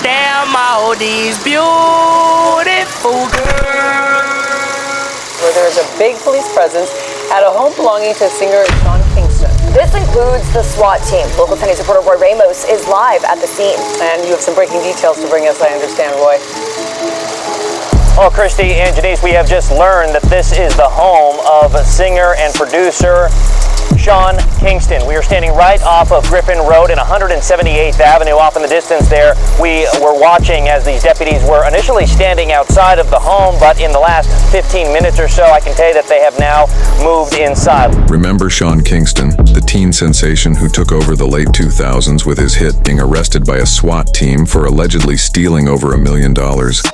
Damn all these beautiful girls. Where there is a big police presence at a home belonging to singer Sean Kingston. This includes the SWAT team. Local 10 News reporter Roy Ramos is live at the scene. And you have some breaking details to bring us, I understand, Roy. Well, Christy and Janice, we have just learned that this is the home of singer and producer Sean Kingston. We are standing right off of Griffin Road and 178th Avenue. Off in the distance there, we were watching as these deputies were initially standing outside of the home, but in the last 15 minutes or so, I can tell you that they have now moved inside. Remember Sean Kingston, the teen sensation who took over the late 2000s with his hit, being arrested by a SWAT team for allegedly stealing over $1 million?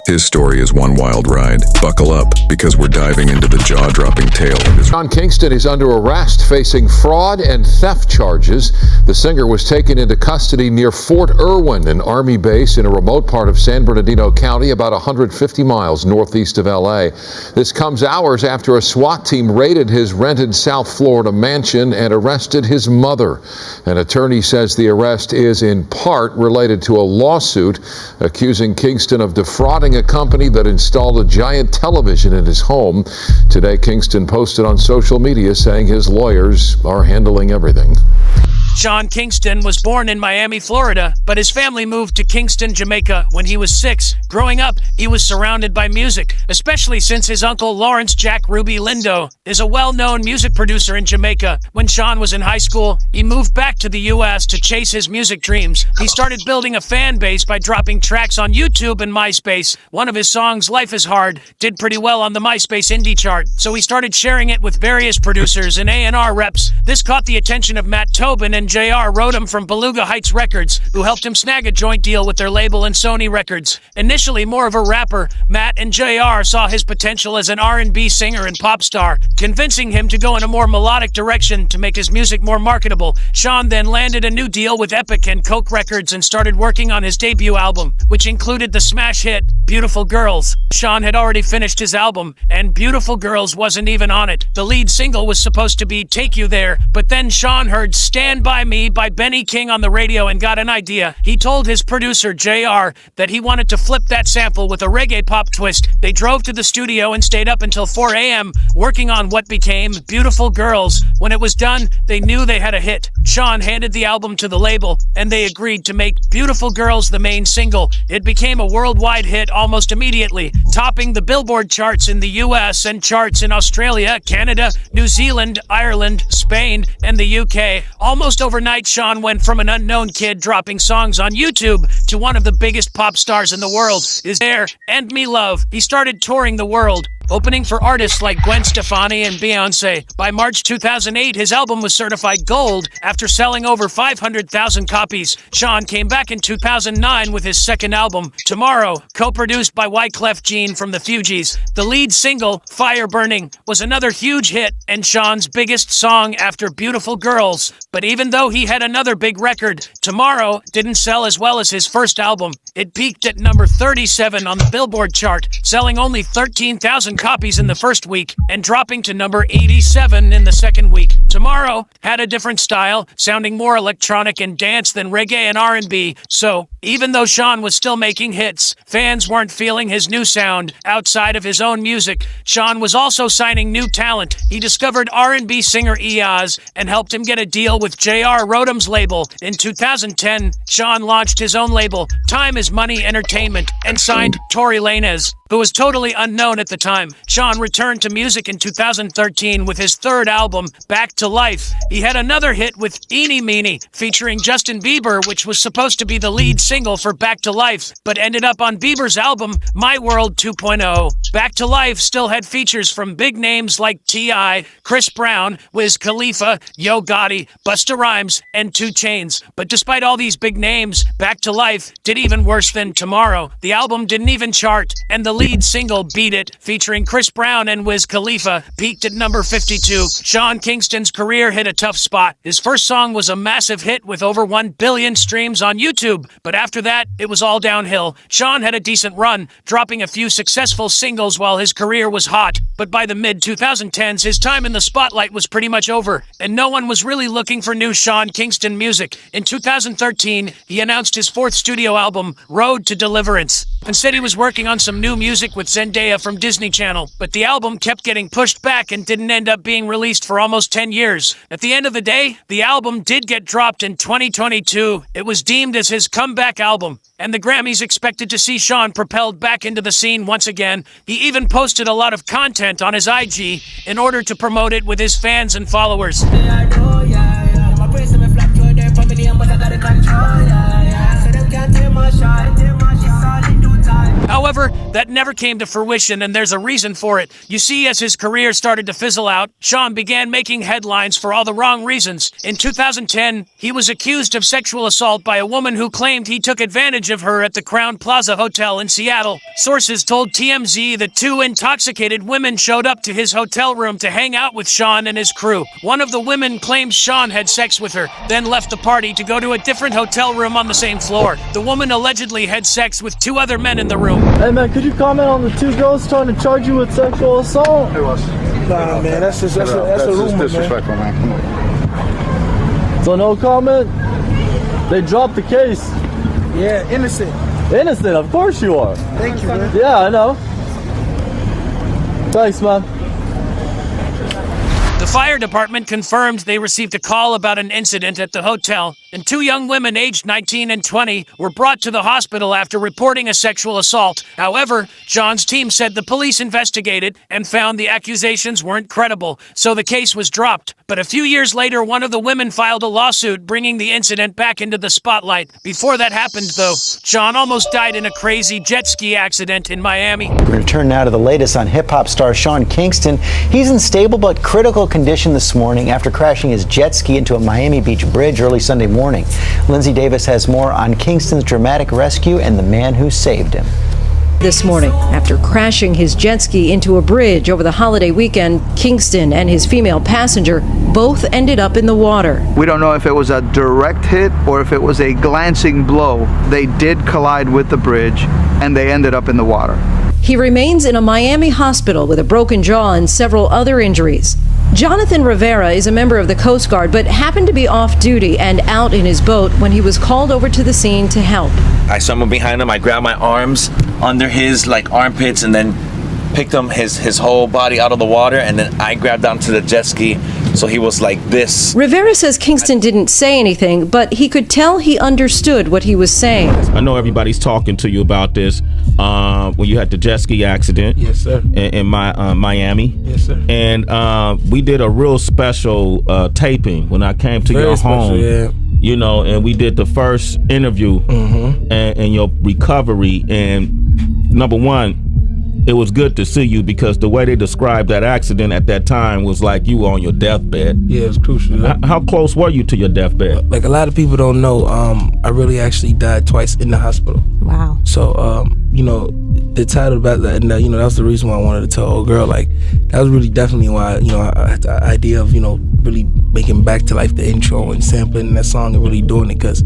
His story is one wild ride. Buckle up, because we're diving into the jaw-dropping tale of his... Sean Kingston is under arrest, facing fraud and theft charges. The singer was taken into custody near Fort Irwin, an Army base in a remote part of San Bernardino County, about 150 miles northeast of LA. This comes hours after a SWAT team raided his rented South Florida mansion and arrested his mother. An attorney says the arrest is in part related to a lawsuit accusing Kingston of defrauding a company that installed a giant television in his home. Today, Kingston posted on social media saying his lawyers are handling everything. Sean Kingston was born in Miami, Florida, but his family moved to Kingston, Jamaica when he was 6. Growing up, he was surrounded by music, especially since his uncle Lawrence Jack Ruby Lindo is a well-known music producer in Jamaica. When Sean was in high school, he moved back to the U.S. to chase his music dreams. He started building a fan base by dropping tracks on YouTube and MySpace. One of his songs, Life is Hard, did pretty well on the MySpace indie chart, so he started sharing it with various producers and A&R reps. This caught the attention of Matt Tobin, and JR wrote him from Beluga Heights Records, who helped him snag a joint deal with their label and Sony Records. Initially more of a rapper, Matt and JR saw his potential as an R&B singer and pop star, convincing him to go in a more melodic direction to make his music more marketable. Sean then landed a new deal with Epic and Coke Records and started working on his debut album, which included the smash hit, Beautiful Girls. Sean had already finished his album, and Beautiful Girls wasn't even on it. The lead single was supposed to be Take You There, but then Sean heard Stand By Me by Benny King on the radio and got an idea. He told his producer JR that he wanted to flip that sample with a reggae-pop twist. They drove to the studio and stayed up until 4 a.m. working on what became Beautiful Girls. When it was done, they knew they had a hit. Sean handed the album to the label, and they agreed to make Beautiful Girls the main single. It became a worldwide hit almost immediately, topping the Billboard charts in the US and charts in Australia, Canada, New Zealand, Ireland, Spain, and the UK. Almost overnight, Sean went from an unknown kid dropping songs on YouTube to one of the biggest pop stars in the world. Is There and Me Love. He started touring the world, opening for artists like Gwen Stefani and Beyonce. By March 2008, his album was certified gold after selling over 500,000 copies. Sean came back in 2009 with his second album, Tomorrow, co-produced by Wyclef Jean from the Fugees. The lead single, Fire Burning, was another huge hit and Sean's biggest song after Beautiful Girls. But even though he had another big record, Tomorrow didn't sell as well as his first album. It peaked at number 37 on the Billboard chart, selling only 13,000 copies in the first week and dropping to number 87 in the second week. Tomorrow had a different style, sounding more electronic and dance than reggae and R&B. So, even though Sean was still making hits, fans weren't feeling his new sound outside of his own music. Sean was also signing new talent. He discovered R&B singer Eaz and helped him get a deal with J.R. Rodham's label. In 2010, Sean launched his own label, Time Is Money Entertainment, and signed Tory Lanez, who was totally unknown at the time. Sean returned to music in 2013 with his third album, Back to Life. He had another hit with Eenie Meenie, featuring Justin Bieber, which was supposed to be the lead single for Back to Life, but ended up on Bieber's album, My World 2.0. Back to Life still had features from big names like T.I., Chris Brown, Wiz Khalifa, Yo Gotti, Busta Rhymes, and 2 Chainz. But despite all these big names, Back to Life did even worse than Tomorrow. The album didn't even chart, and the lead single, Beat It, featuring featuring Chris Brown and Wiz Khalifa peaked at number 52. Sean Kingston's career hit a tough spot. His first song was a massive hit with over 1 billion streams on YouTube, but after that, it was all downhill. Sean had a decent run, dropping a few successful singles while his career was hot, but by the mid-2010s, his time in the spotlight was pretty much over, and no one was really looking for new Sean Kingston music. In 2013, he announced his fourth studio album, Road to Deliverance, and said he was working on some new music with Zendaya from Disney Channel, but the album kept getting pushed back and didn't end up being released for almost 10 years. At the end of the day, the album did get dropped in 2022. It was deemed as his comeback album, and the Grammys expected to see Sean propelled back into the scene once again. He even posted a lot of content on his IG in order to promote it with his fans and followers. However, that never came to fruition, and there's a reason for it. You see, as his career started to fizzle out, Sean began making headlines for all the wrong reasons. In 2010, he was accused of sexual assault by a woman who claimed he took advantage of her at the Crowne Plaza Hotel in Seattle. Sources told TMZ that 2 intoxicated women showed up to his hotel room to hang out with Sean and his crew. One of the women claimed Sean had sex with her, then left the party to go to a different hotel room on the same floor. The woman allegedly had sex with 2 other men in the room. Hey man, could you comment on the 2 girls trying to charge you with sexual assault? It was. Nah, man, that's a rumor, disrespectful, man. Come on. So no comment? They dropped the case. Yeah, innocent. Innocent, of course you are. Thank you, man. Yeah, I know. Thanks, man. The fire department confirmed they received a call about an incident at the hotel, and 2 young women aged 19 and 20 were brought to the hospital after reporting a sexual assault. However, John's team said the police investigated and found the accusations weren't credible, so the case was dropped. But a few years later, one of the women filed a lawsuit bringing the incident back into the spotlight. Before that happened, though, John almost died in a crazy jet ski accident in Miami. We're going to turn now to the latest on hip-hop star Sean Kingston. He's in stable but critical condition this morning after crashing his jet ski into a Miami Beach bridge early Sunday morning. Lindsay Davis has more on Kingston's dramatic rescue and the man who saved him. This morning, after crashing his jet ski into a bridge over the holiday weekend, Kingston and his female passenger both ended up in the water. We don't know if it was a direct hit or if it was a glancing blow. They did collide with the bridge and they ended up in the water. He remains in a Miami hospital with a broken jaw and several other injuries. Jonathan Rivera is a member of the Coast Guard, but happened to be off duty and out in his boat when he was called over to the scene to help. I saw him behind him. I grabbed my arms under his armpits and then picked him his whole body out of the water, and then I grabbed onto the jet ski, so he was like this. Rivera says Kingston didn't say anything, but he could tell he understood what he was saying. I know everybody's talking to you about this when you had the jet ski accident. Yes, sir. In Miami. Yes, sir. And we did a real special taping when I came to your home. Yeah. You know, and we did the first interview and your recovery. And number one, it was good to see you because the way they described that accident at that time was like you were on your deathbed. Yeah, it was crucial. How close were you to your deathbed? Like a lot of people don't know, I really actually died twice in the hospital. Wow. So, you know, the title about that, and you know, that was the reason why I wanted to tell old girl. Like, that was really definitely why, you know, I had the idea of, you know, really making back to life the intro and sampling that song and really doing it because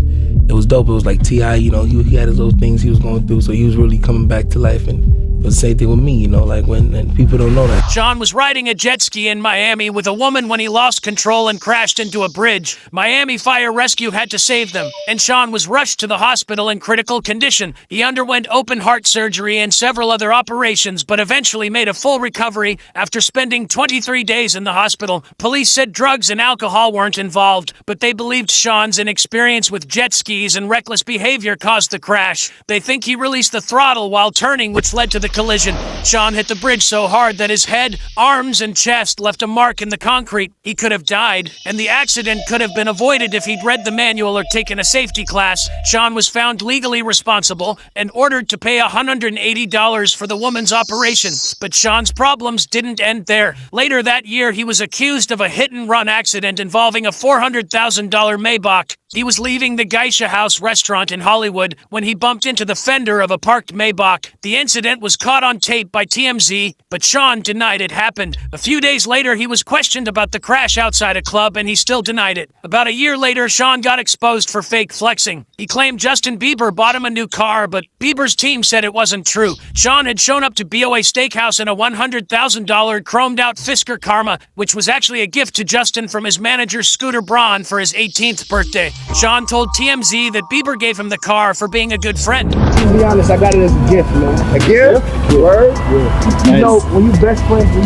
it was dope. It was like T.I., you know, he had his own things he was going through, so he was really coming back to life. And it was the same thing with me, you know, like and people don't know that. Sean was riding a jet ski in Miami with a woman when he lost control and crashed into a bridge. Miami Fire Rescue had to save them, and Sean was rushed to the hospital in critical condition. He underwent open heart surgery and several other operations, but eventually made a full recovery after spending 23 days in the hospital. Police said drugs and alcohol weren't involved, but they believed Sean's inexperience with jet skis and reckless behavior caused the crash. They think he released the throttle while turning, which led to the collision. Sean hit the bridge so hard that his head, arms, and chest left a mark in the concrete. He could have died, and the accident could have been avoided if he'd read the manual or taken a safety class. Sean was found legally responsible and ordered to pay $180 for the woman's operation. But Sean's problems didn't end there. Later that year, he was accused of a hit-and-run accident involving a $400,000 Maybach. He was leaving the Geisha House restaurant in Hollywood when he bumped into the fender of a parked Maybach. The incident was caught on tape by TMZ, but Sean denied it happened. A few days later, he was questioned about the crash outside a club, and he still denied it. About a year later, Sean got exposed for fake flexing. He claimed Justin Bieber bought him a new car, but Bieber's team said it wasn't true. Sean had shown up to BOA Steakhouse in a $100,000 chromed-out Fisker Karma, which was actually a gift to Justin from his manager Scooter Braun for his 18th birthday. Sean told TMZ that Bieber gave him the car for being a good friend. To be honest, I got it as a gift, man. A gift? Yeah. Word? Yeah. You know, when you best friends with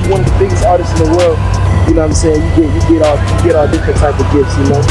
one of the biggest artists in the world, you know what I'm saying, you get all different type of gifts, you know?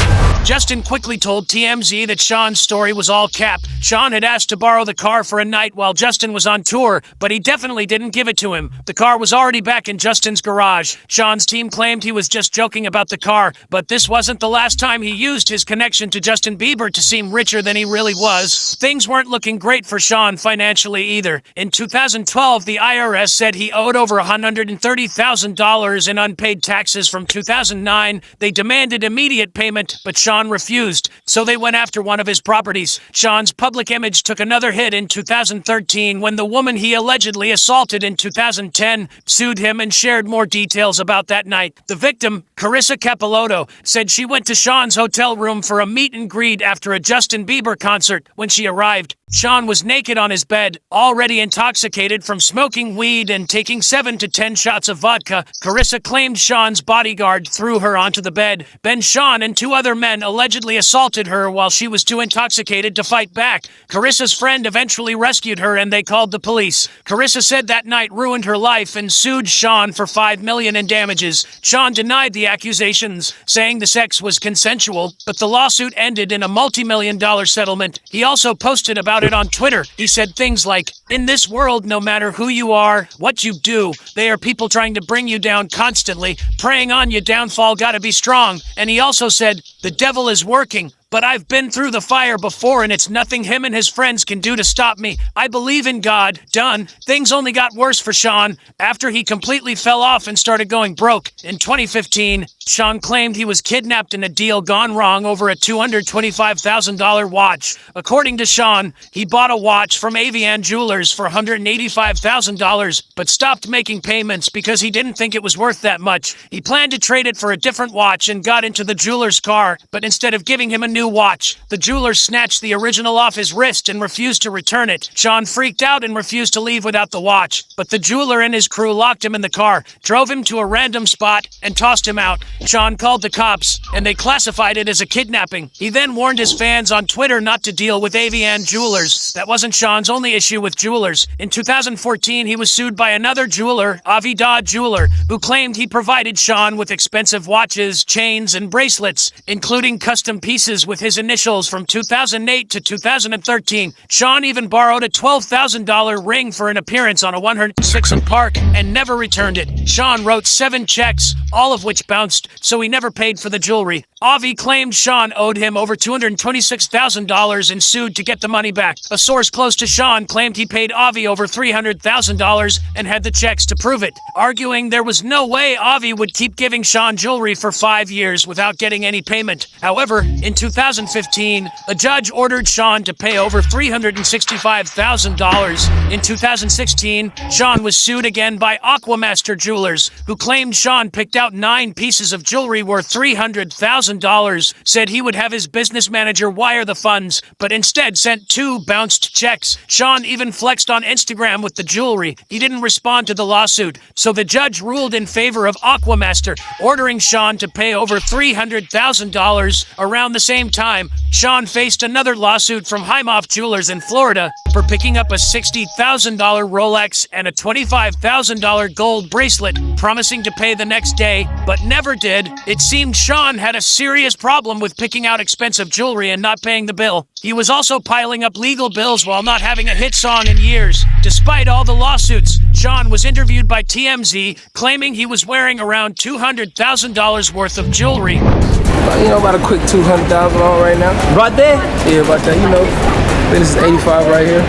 Justin quickly told TMZ that Sean's story was all cap. Sean had asked to borrow the car for a night while Justin was on tour, but he definitely didn't give it to him. The car was already back in Justin's garage. Sean's team claimed he was just joking about the car, but this wasn't the last time he used his connection to Justin Bieber to seem richer than he really was. Things weren't looking great for Sean financially either. In 2012, the IRS said he owed over $130,000 in unpaid taxes from 2009. They demanded immediate payment, but Sean refused, so they went after one of his properties. Sean's public image took another hit in 2013 when the woman he allegedly assaulted in 2010 sued him and shared more details about that night. The victim, Carissa Capilotto, said she went to Sean's hotel room for a meet and greet after a Justin Bieber concert. When she arrived, Sean was naked on his bed, already intoxicated from smoking weed and taking 7 to 10 shots of vodka. Carissa claimed Sean's bodyguard threw her onto the bed. Then Sean and 2 other men allegedly assaulted her while she was too intoxicated to fight back. Carissa's friend eventually rescued her and they called the police. Carissa said that night ruined her life and sued Sean for $5 million in damages. Sean denied the accusations, saying the sex was consensual, but the lawsuit ended in a multi-million-dollar settlement. He also posted about it on Twitter. He said things like, "In this world, no matter who you are, what you do, they are people trying to bring you down constantly, preying on your downfall, gotta be strong." And he also said, "The devil is working, but I've been through the fire before and it's nothing him and his friends can do to stop me. I believe in God." Done. Things only got worse for Sean after he completely fell off and started going broke. In 2015, Sean claimed he was kidnapped in a deal gone wrong over a $225,000 watch. According to Sean, he bought a watch from Avian Jewelers for $185,000, but stopped making payments because he didn't think it was worth that much. He planned to trade it for a different watch and got into the jeweler's car, but instead of giving him a new watch, the jeweler snatched the original off his wrist and refused to return it. Sean freaked out and refused to leave without the watch, but the jeweler and his crew locked him in the car, drove him to a random spot, and tossed him out. Sean called the cops, and they classified it as a kidnapping. He then warned his fans on Twitter not to deal with Avian Jewelers. That wasn't Sean's only issue with jewelers. In 2014, he was sued by another jeweler, Avidad Jeweler, who claimed he provided Sean with expensive watches, chains, and bracelets, including custom pieces with his initials from 2008 to 2013. Sean even borrowed a $12,000 ring for an appearance on a 106 in Park and never returned it. Sean wrote 7 checks, all of which bounced, so he never paid for the jewelry. Avi claimed Sean owed him over $226,000 and sued to get the money back. A source close to Sean claimed he paid Avi over $300,000 and had the checks to prove it, arguing there was no way Avi would keep giving Sean jewelry for 5 years without getting any payment. However, in 2015, a judge ordered Sean to pay over $365,000. In 2016, Sean was sued again by Aquamaster Jewelers, who claimed Sean picked out 9 pieces of jewelry worth $300,000, said he would have his business manager wire the funds, but instead sent 2 bounced checks. Sean even flexed on Instagram with the jewelry. He didn't respond to the lawsuit, so the judge ruled in favor of Aquamaster, ordering Sean to pay over $300,000. Around the same time, Sean faced another lawsuit from Hiphop Jewelers in Florida for picking up a $60,000 Rolex and a $25,000 gold bracelet, promising to pay the next day, but never did. It seemed Sean had a serious problem with picking out expensive jewelry and not paying the bill. He was also piling up legal bills while not having a hit song in years. Despite all the lawsuits, Sean was interviewed by TMZ, claiming he was wearing around $200,000 worth of jewelry. You know, about a quick 200,000 on right now. Right there? Yeah, about that, you know. This is 85 right here.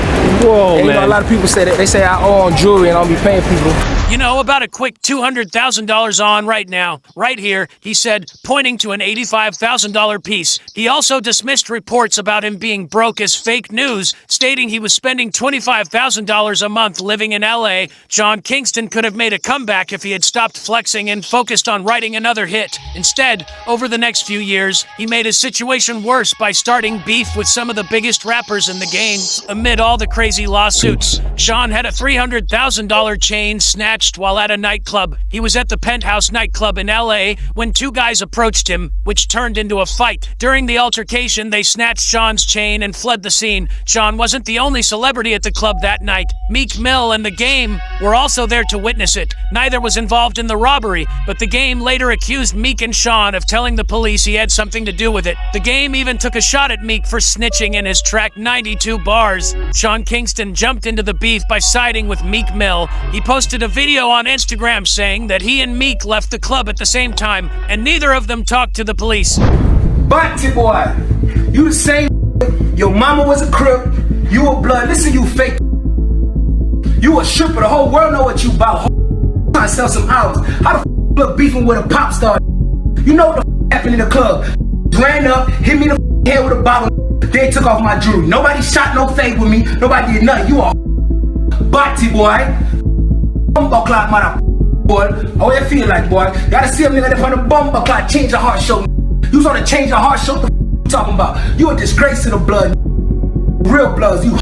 Whoa, and, man. You know, a lot of people say that. They say I own jewelry and I don't be paying people. You know, about a quick $200,000 on right now, right here, he said, pointing to an $85,000 piece. He also dismissed reports about him being broke as fake news, stating he was spending $25,000 a month living in LA. Sean Kingston could have made a comeback if he had stopped flexing and focused on writing another hit. Instead, over the next few years, he made his situation worse by starting beef with some of the biggest rappers in the game. Amid all the crazy lawsuits, Sean had a $300,000 chain snatched while at a nightclub. He was at the Penthouse nightclub in LA when two guys approached him, which turned into a fight. During the altercation, they snatched Sean's chain and fled the scene. Sean wasn't the only celebrity at the club that night. Meek Mill and The Game were also there to witness it. Neither was involved in the robbery, but The Game later accused Meek and Sean of telling the police he had something to do with it. The Game even took a shot at Meek for snitching in his track 92 Bars. Sean Kingston jumped into the beef by siding with Meek Mill. He posted a video on Instagram saying that he and Meek left the club at the same time, and neither of them talked to the police. Bunty boy, you the same. Your mama was a crook. You a blood. Listen, you fake. You a stripper. The whole world know what you about. Trying to sell some houses. How the look beefing with a pop star? You know what the happened in the club? Ran up, hit me in the head with a bottle. They took off my jewelry. Nobody shot no fade with me. Nobody did nothing. You a Bunty boy. Bumper clock, mother boy. How you feel like, boy? Gotta see a nigga that on the bumper clock change the heart show. You was on a change the heart show. The you talking about? You a disgrace to the blood. Real bloods. You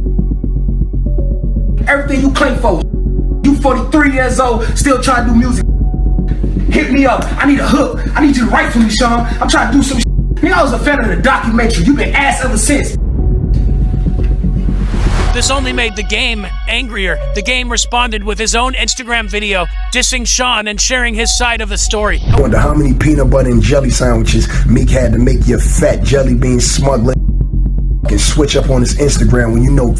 everything you claim for. You 43 years old, still trying to do music. Hit me up. I need a hook. I need you to write for me, Sean. I'm trying to do some shit. Nigga, I was a fan of the documentary. You been ass ever since. This only made The Game angrier. The Game responded with his own Instagram video, dissing Sean and sharing his side of the story. I wonder how many peanut butter and jelly sandwiches Meek had to make your fat jelly bean smuggling and switch up on his Instagram when you know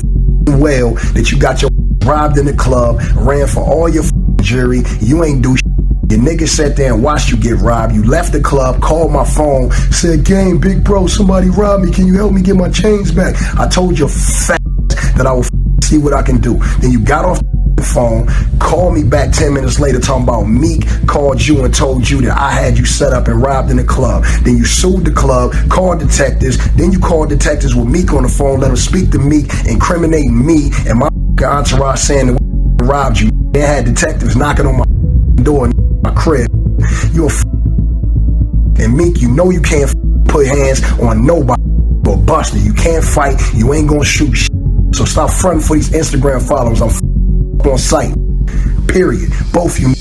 well that you got your robbed in the club, ran for all your jewelry, you ain't do shit. Your nigga sat there and watched you get robbed. You left the club, called my phone, said, "Game, big bro, somebody robbed me. Can you help me get my chains back?" I told your fat that I will see what I can do. Then you got off the phone, called me back 10 minutes later talking about Meek called you and told you that I had you set up and robbed in the club. Then you sued the club, called detectives. Then you called detectives with Meek on the phone, let them speak to Meek, incriminating me and my entourage saying that we robbed you. They had detectives knocking on my door in my crib. You and Meek, you know you can't put hands on nobody but Buster. You can't fight, you ain't gonna shoot shit. So stop fronting for these Instagram followers. I'm on site. Period. Both you.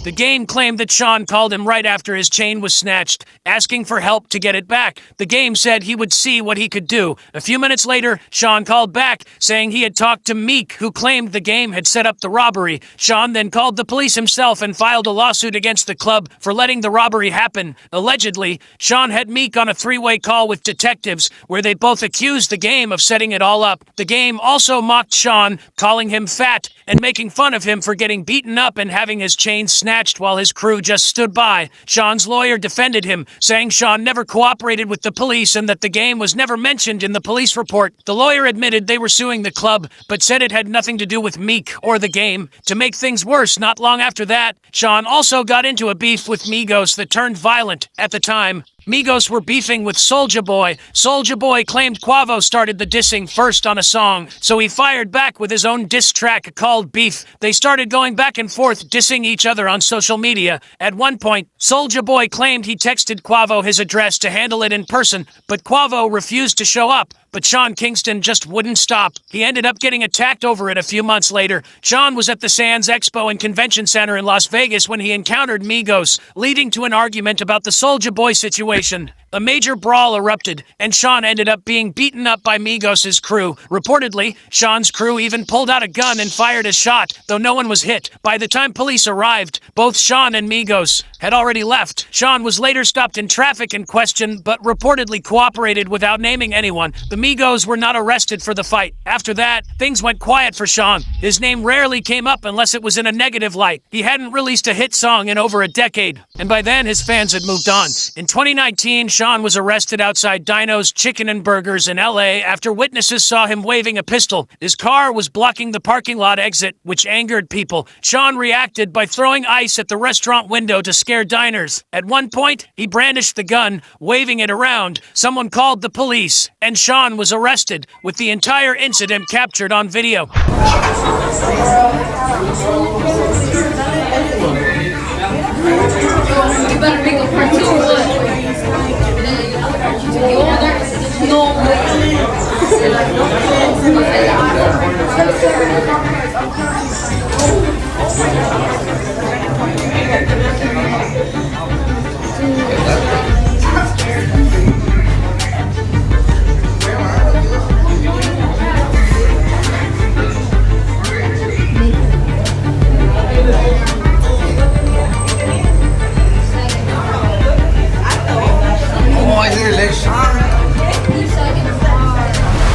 The Game claimed that Sean called him right after his chain was snatched, asking for help to get it back. The Game said he would see what he could do. A few minutes later, Sean called back, saying he had talked to Meek, who claimed The Game had set up the robbery. Sean then called the police himself and filed a lawsuit against the club for letting the robbery happen. Allegedly, Sean had Meek on a three-way call with detectives, where they both accused The Game of setting it all up. The Game also mocked Sean, calling him fat and making fun of him for getting beaten up and having his chain snatched while his crew just stood by. Sean's lawyer defended him, saying Sean never cooperated with the police and that The Game was never mentioned in the police report. The lawyer admitted they were suing the club, but said it had nothing to do with Meek or The Game. To make things worse, not long after that, Sean also got into a beef with Migos that turned violent. At the time, Migos were beefing with Soulja Boy. Soulja Boy claimed Quavo started the dissing first on a song, so he fired back with his own diss track called Beef. They started going back and forth, dissing each other on social media. At one point, Soulja Boy claimed he texted Quavo his address to handle it in person, but Quavo refused to show up. But Sean Kingston just wouldn't stop. He ended up getting attacked over it a few months later. Sean was at the Sands Expo and Convention Center in Las Vegas when he encountered Migos, leading to an argument about the Soulja Boy situation. A major brawl erupted, and Sean ended up being beaten up by Migos' crew. Reportedly, Sean's crew even pulled out a gun and fired a shot, though no one was hit. By the time police arrived, both Sean and Migos had already left. Sean was later stopped in traffic and questioned, but reportedly cooperated without naming anyone. The Migos were not arrested for the fight. After that, things went quiet for Sean. His name rarely came up unless it was in a negative light. He hadn't released a hit song in over a decade, and by then his fans had moved on. In 2019, Sean was arrested outside Dino's Chicken and Burgers in LA after witnesses saw him waving a pistol. His car was blocking the parking lot exit, which angered people. Sean reacted by throwing ice at the restaurant window to scare diners. At one point, he brandished the gun, waving it around. Someone called the police, and Sean was arrested, with the entire incident captured on video.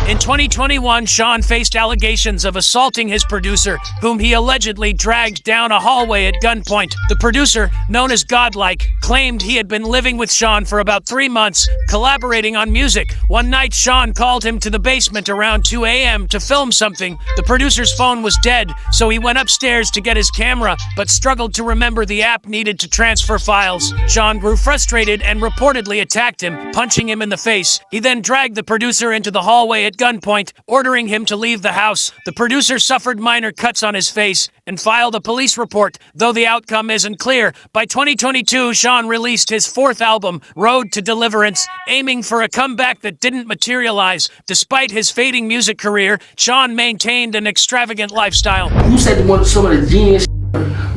In 2021, Sean faced allegations of assaulting his producer, whom he allegedly dragged down a hallway at gunpoint. The producer, known as Godlike, claimed he had been living with Sean for about 3 months, collaborating on music. One night, Sean called him to the basement around 2 a.m. to film something. The producer's phone was dead, so he went upstairs to get his camera, but struggled to remember the app needed to transfer files. Sean grew frustrated and reportedly attacked him, punching him in the face. He then dragged the producer into the hallway at gunpoint, ordering him to leave the house. The producer suffered minor cuts on his face and filed a police report, though the outcome isn't clear. By 2022, Sean released his 4th album, Road to Deliverance, aiming for a comeback that didn't materialize. Despite his fading music career, Sean maintained an extravagant lifestyle. You said some of the genius.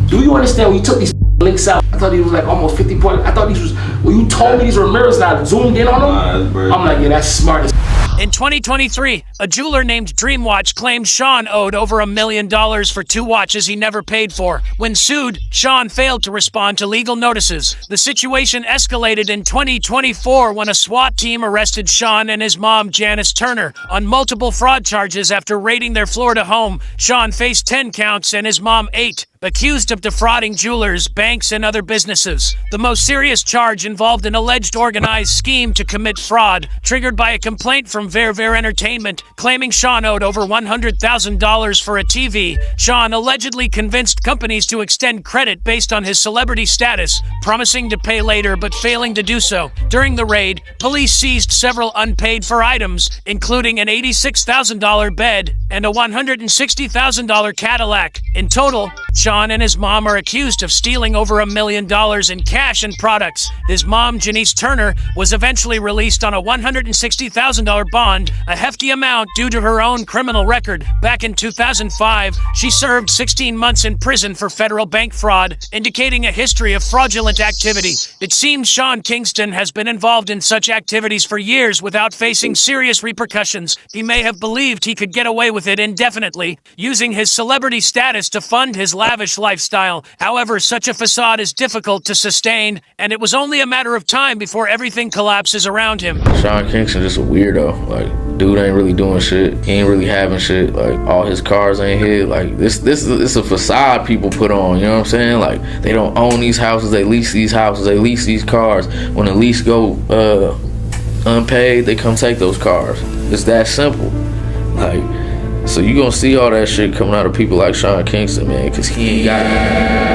Do you understand when you took these links out? I thought he was like almost 50 points. I thought these was, when you told me these were mirrors and I zoomed in on them, I'm like, yeah, that's smart as. In 2023, a jeweler named Dreamwatch claimed Sean owed over $1 million for 2 watches he never paid for. When sued, Sean failed to respond to legal notices. The situation escalated in 2024 when a SWAT team arrested Sean and his mom, Janice Turner, on multiple fraud charges after raiding their Florida home. Sean faced 10 counts and his mom 8. Accused of defrauding jewelers, banks, and other businesses. The most serious charge involved an alleged organized scheme to commit fraud, triggered by a complaint from Ver Entertainment, claiming Sean owed over $100,000 for a TV. Sean allegedly convinced companies to extend credit based on his celebrity status, promising to pay later but failing to do so. During the raid, police seized several unpaid-for items, including an $86,000 bed and a $160,000 Cadillac. In total, Sean and his mom are accused of stealing over $1 million in cash and products. His mom, Janice Turner, was eventually released on a $160,000 bond, a hefty amount due to her own criminal record. Back in 2005, she served 16 months in prison for federal bank fraud, indicating a history of fraudulent activity. It seems Sean Kingston has been involved in such activities for years without facing serious repercussions. He may have believed he could get away with it indefinitely, using his celebrity status to fund his lavish lifestyle. However, such a facade is difficult to sustain, and it was only a matter of time before everything collapses around him. Sean Kingston just a weirdo. Like, dude ain't really doing shit. He ain't really having shit. Like, all his cars ain't his. Like, this is a facade people put on, you know what I'm saying? Like, they don't own these houses, they lease these houses, they lease these cars. When the lease go unpaid, they come take those cars. It's that simple. Like, so you gonna see all that shit coming out of people like Sean Kingston, man, because he ain't got it.